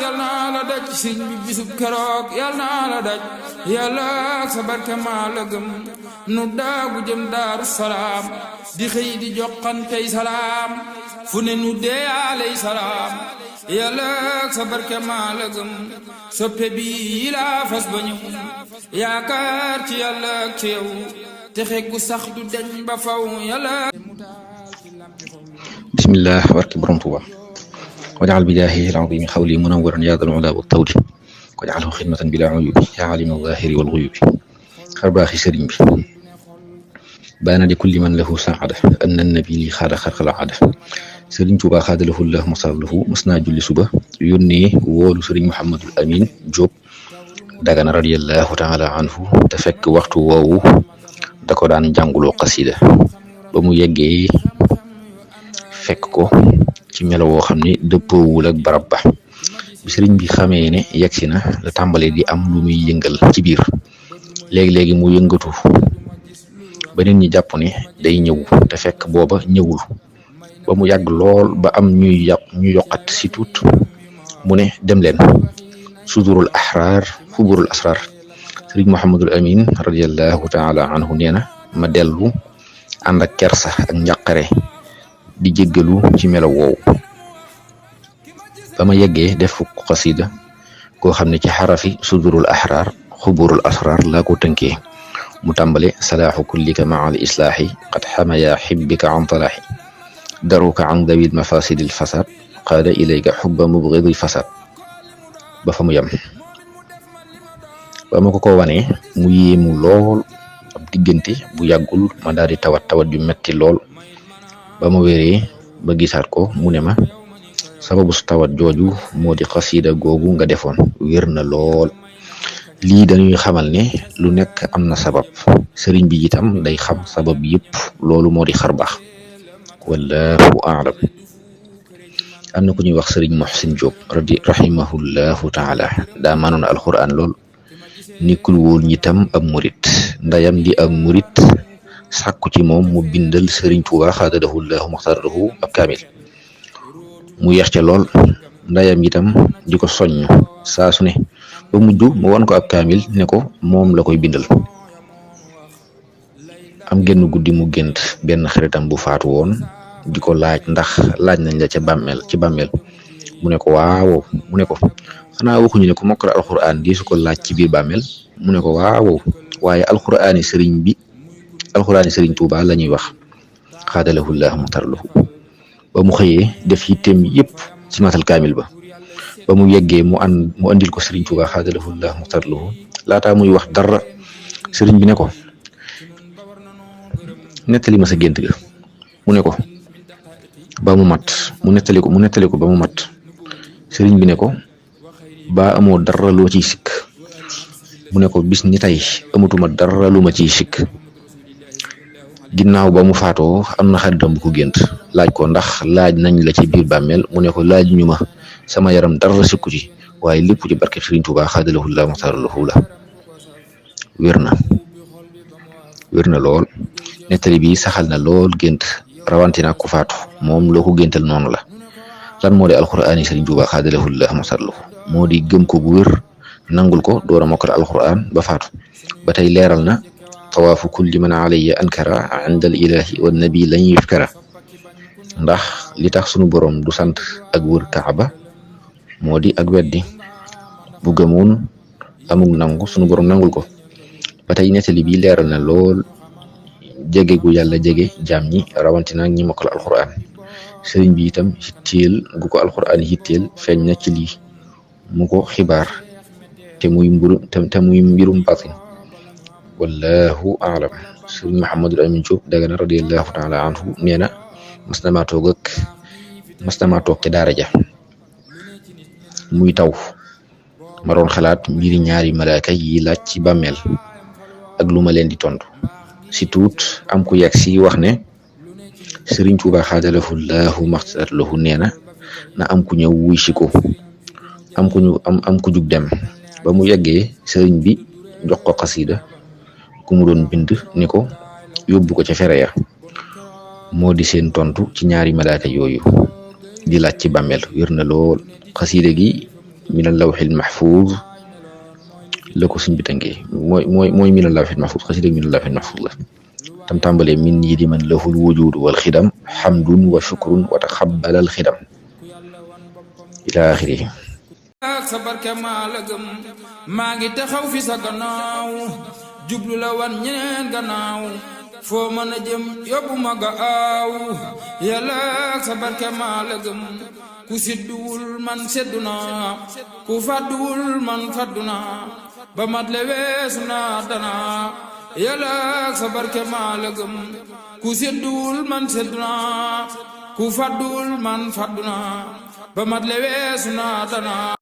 yal na la daj sëñ bi bisub keroog yal na la daj yàlla sa barke maa la gëm nu daagu jëm Daaru Salaam di xëy di joxantey salaam fu ne nu dee aley salaam yàlla sa barke maa la gëm soppe bi yi laa fas ba ñëw yaakaar ci yàlla ak ci yow te xeeg gu sax du deñ ba faw yàlla. bismillah barki borom Tuuba waj'al bidaahi al-'aziimi xawli munawwaran yaa dal ulaa wa tawli waj'alhu xidmatan bilaa uyubi yaa alima zaahiri wal ghuyubi xarbaaxi sëriñ bi baana li kulli man lahu saada anna nabi li xaada xarqal aada sëriñ Tuuba xaadalahu llah masarlahu mas naa julli suba yónnee woolu sëriñ Muhammadul Amin Jóob Dagana radiyallahu taala anhu te fekk waxtu woowu da ko daan jànguloo xasida ba mu yeggee fekk ko ci melo woo xam ne dëppoowul ak barab ba bi sëriñ bi xamee ne yegsi na la tàmbalee di am lu muy yëngal ci biir léegi-léegi mu yëngatu ba nit ñi jàpp ne day ñëw te fekk booba ñëwul ba mu yàgg lool ba am ñu yokkat si tuut mu ne dem leen sudurul ahrar xuburul asrar sëriñ Muhammadul Amin radiyallahu taala anhu nee na ma dellu ànd ak kersa ak njàqare di jéggalu ci melo woowu ba ma yeggee def fukk xasida koo xam ne ci xarafi sudurul ahrar xuburul asrar laa ko tënkee mu tàmbale salaaxu kullika maa al islaahi qad xamaya xibbika an talaaxi daruka an dawil mafasidil fasad qaada ilayka xubba mubgidil fasad ba fa mu yem ba ma ko wanee mu yéemu lool ab diggante bu yàggul ma daal di tawat ju metti lool ba ma wéree ba gisaat ko mu ne ma sababu su tawat jooju moo di xasida googu nga defoon wér na lool lii dañuy xamal ne lu nekk am na sabab sëriñ bi itam day xam sabab yëpp loolu moo di xar baax wallahu a'lam. am na ku ñuy wax sëriñ Muhsin Jóob rahimahullahu taala daa manoon alquran lool nekkul woon ñitam ab murit ndayam di ab murit sàkku ci moom mu bindal sëriñ Tuuba xaadalahu llahu maxtaarahu ab kaamil mu yeex ca lool ndayam itam di ko soññ saa su ne ba mujj mu wan ko ab kaamil ne ko moom la koy bindal. am genn guddi mu gént benn xaritam bu faatu woon di ko laaj ndax laaj nañ la ca bàmmeel mu ne ko waaw mu ne ko xanaa waxuñu ne ko mokkal alxuraan di su ko laaj ci biir bàmmeel mu ne ko waaw waaye alxuraani sëriñ Tuuba la ñuy wax xaadalahu llahu maxtaarahu ba mu xëyee def yitteem yëpp ci matal kaamil ba mu yeggee mu andil ko sëriñ Tuuba xaadalahu llahu maxtaarahu laataa muy wax dara sëriñ bi ne ko nettali ma sa gént ga mu ne ko ba mu mat mu nettali ko ba mu mat sëriñ bi ne ko ba amoo dara loo ciy sikk mu ne ko bis ni tey amatuma dara lu ma ciy sikk ginnaaw ba mu faatoo am na xaritam bu ko gént laaj ko ndax laaj nañ la ci biir bàmmeel mu ne ko laaj ñu ma sama yaram dara sikku ci waaye lépp ci barke sëriñ Tuuba xaadalahu llahu maxtaarahu la wér na lool nettali bi saxal na lool gént rawantina ku faatu moom loo ko géntal noonu la lan moo di alxuraani sëriñ Tuuba xaadalahu llahu maxtaarahu moo di gëm ko bu wér nangul ko door a mokkal alxuraan ba faatu ba tey leeral na tawaafu kulli man alayya ankara inda al ilahi wa nabi lañ yufkara ndax li tax sunu borom du sant ak wër kaaba moo di ak weddi bu gëmoon amug nangu sunu borom nangul ko ba tey nettali bi leeral na lool jege gu yàlla jege jaam ñi rawatina ñi mokkal alxuraan sëriñ bi itam yitteel gu ko alxuraan yitteel feeñ na ci lii mu ko xibaar te muy mbirum batin wallahu a'lam. sëriñ Muhammadul Amin Jóob Dagana radiyallahu taala anhu nee na mas na maa toog ca daara ja muy taw ma doon xalaat mbiri ñaari malaaka yi laaj ci bàmmeel ak lu ma leen di tontu si tuut am ku yegg si wax ne sëriñ Tuuba xaadalahu llahu maxtaarahu nee na am ku ñëw wuy si ko am ku jug dem ba mu yeggee sëriñ bi jox ko xasida ku mu doon bind ni ko yóbbu ko ca fere ya moo di seen tontu ci ñaari malaaka yooyu di laaj ci bàmmeel wér na lool xasida gi min al-lawhil mahfuz la ko suñ bi tënkee mooy min al-lawhil mahfuz xasida min al-lawhil mahfuz la tam tàmbalee min yi di man lahul wujudu wal xidam hamdun wa shukrun wa taxabbalal xidam ila axiri. sa barke maa la gëm maa ngi taxaw fi sa gannaaw jublu la wan ñeneen gannaaw foo mën a jëm yóbbu ma gaaw yàlla sa barke maa la gëm ku sidduwul man seddu naa ku fàdduwul man fàddu naa ba mat le weesu naa danaa yàlla sa barke maa la gëm ku sidduwul man seddu naa ku fàdduwul man fàddu naa ba mat le weesu naa danaa